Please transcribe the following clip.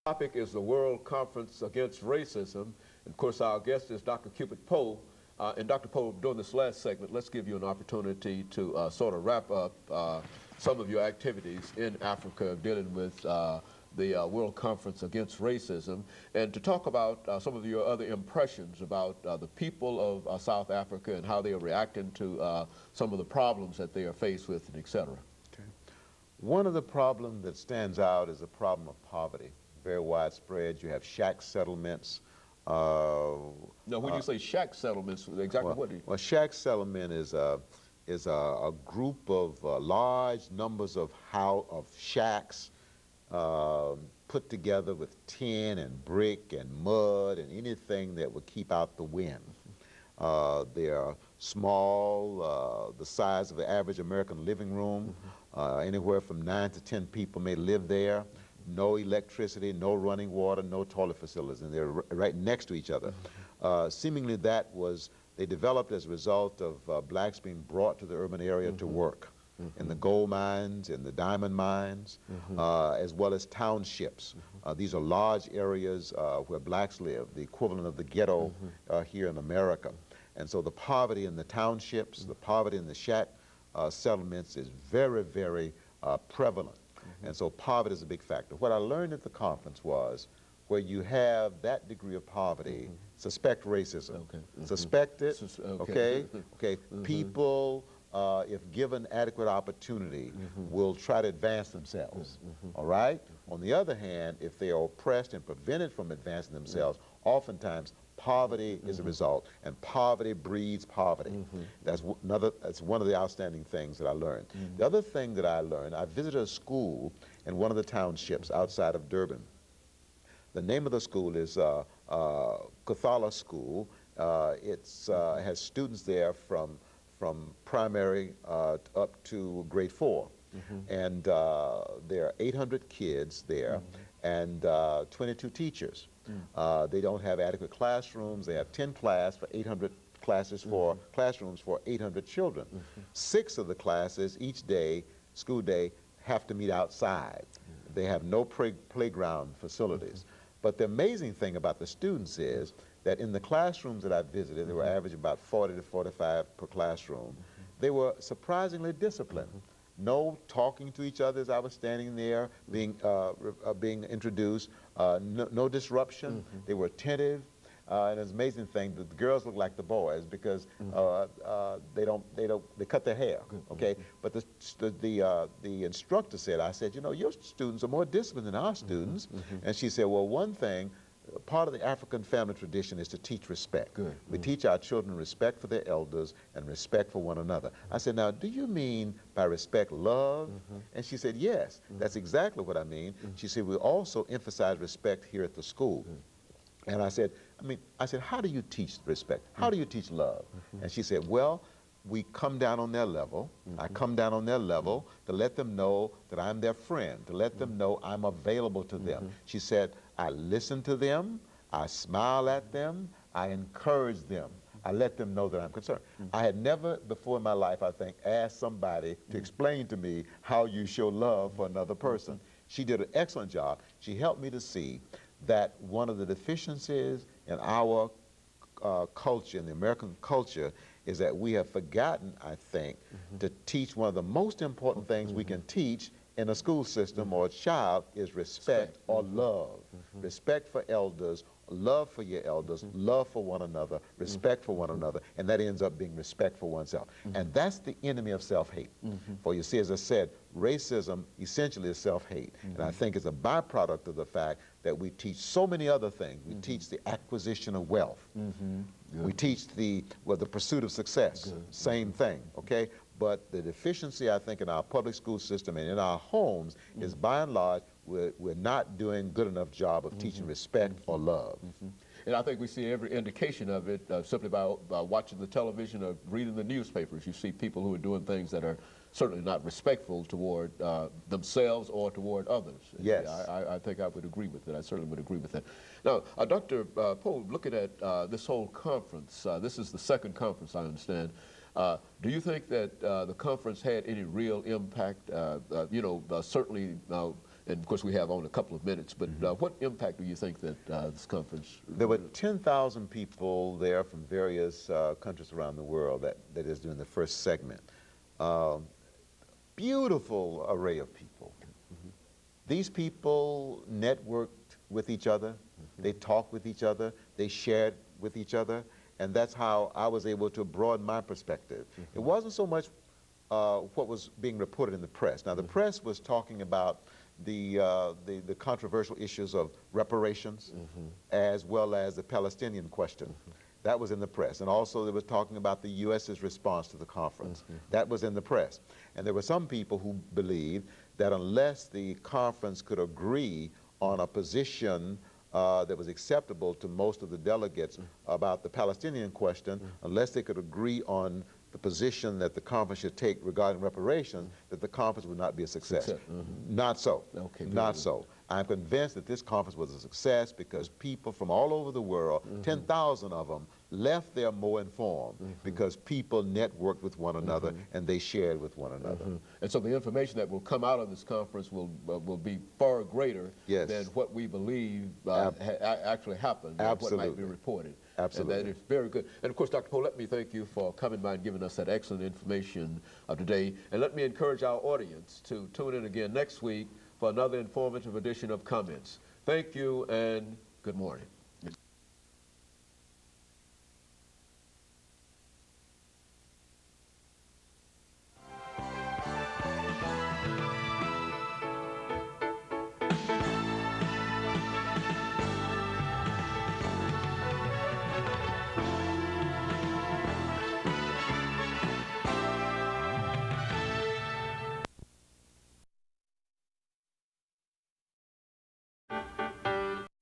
Topic is the World Conference Against Racism. And of course, our guest is Dr. CPoe3. And Dr. Poe, during this last segment, let's give you an opportunity to sort of wrap up some of your activities in Africa dealing with the World Conference Against Racism, and to talk about some of your other impressions about the people of South Africa and how they are reacting to some of the problems that they are faced with, and et cetera. Okay. One of the problems that stands out is the problem of poverty. Very widespread. You have shack settlements. Now, when you say shack settlements, exactly what do you? Well, shack settlement is a group of large numbers of shacks put together with tin and brick and mud and anything that would keep out the wind. They are small, the size of the average American living room. Anywhere from 9 to 10 people may live there. No electricity, no running water, no toilet facilities, and they're right next to each other. Seemingly they developed as a result of blacks being brought to the urban area to work in the gold mines, in the diamond mines, as well as townships. These are large areas where blacks live, the equivalent of the ghetto here in America. And so the poverty in the townships, the poverty in the shack settlements is very, very prevalent. And so poverty is a big factor. What I learned at the conference was where you have that degree of poverty, suspect racism. Suspect it, okay? People, if given adequate opportunity, will try to advance themselves, all right? On the other hand, if they are oppressed and prevented from advancing themselves, oftentimes poverty is a result, and poverty breeds poverty. That's one of the outstanding things that I learned. The other thing that I learned, I visited a school in one of the townships outside of Durban. The name of the school is Kathala School. It has students there from primary up to grade 4. And there are 800 kids there and 22 teachers. They don't have adequate classrooms. They have 10 classrooms for 800 children. 6 of the classes each day, school day, have to meet outside. They have no playground facilities. But the amazing thing about the students is that in the classrooms that I visited, they were averaging about 40 to 45 per classroom. They were surprisingly disciplined. No talking to each other as I was standing there being introduced, no disruption. They were attentive, and it's an amazing thing that the girls look like the boys because they cut their hair, okay? But the instructor said, I said, you know, your students are more disciplined than our students. And she said, well, one thing, part of the African family tradition is to teach respect. We teach our children respect for their elders and respect for one another. I said, now, do you mean by respect love? And she said, yes, that's exactly what I mean. She said, we also emphasize respect here at the school. And I said, how do you teach respect? How do you teach love? And she said, well, we come down on their level. I come down on their level to let them know that I'm their friend, to let them know I'm available to them. She said, I listen to them, I smile at them, I encourage them. I let them know that I'm concerned. I had never before in my life, I think, asked somebody to explain to me how you show love for another person. She did an excellent job. She helped me to see that one of the deficiencies in our culture, in the American culture, is that we have forgotten, I think, to teach one of the most important things we can teach in a school system or a child is respect or love. Respect for elders, love for your elders, love for one another, respect for one another, and that ends up being respect for oneself. And that's the enemy of self-hate. For you see, as I said, racism essentially is self-hate. And I think it's a byproduct of the fact that we teach so many other things. We teach the acquisition of wealth. We teach the pursuit of success. Same thing, okay? But the deficiency, I think, in our public school system and in our homes is, by and large, we're not doing a good enough job of teaching respect or love. And I think we see every indication of it simply by watching the television or reading the newspapers. You see people who are doing things that are certainly not respectful toward themselves or toward others. Yes. I think I would agree with that. I certainly would agree with that. Now, Dr. Poe, looking at this whole conference, this is the second conference, I understand. Do you think that the conference had any real impact? Certainly And of course, we have only a couple of minutes, but what impact do you think that this conference? There were 10,000 people there from various countries around the world that is doing the first segment. Beautiful array of people. These people networked with each other, they talked with each other, they shared with each other, and that's how I was able to broaden my perspective. It wasn't so much what was being reported in the press. Now, the press was talking about the controversial issues of reparations as well as the Palestinian question. That was in the press. And also they was talking about the U.S.'s response to the conference. That was in the press. And there were some people who believed that unless the conference could agree on a position that was acceptable to most of the delegates about the Palestinian question, unless they could agree on the position that the conference should take regarding reparations, that the conference would not be a success. Not so. Okay, not so. I'm convinced that this conference was a success because people from all over the world, 10,000 of them, left there more informed because people networked with one another and they shared with one another. And so the information that will come out of this conference will be far greater than what we believe actually happened, and what might be reported. Absolutely. And that is very good. And of course, Dr. Poe, let me thank you for coming by and giving us that excellent information today. And let me encourage our audience to tune in again next week for another informative edition of Comments. Thank you and good morning.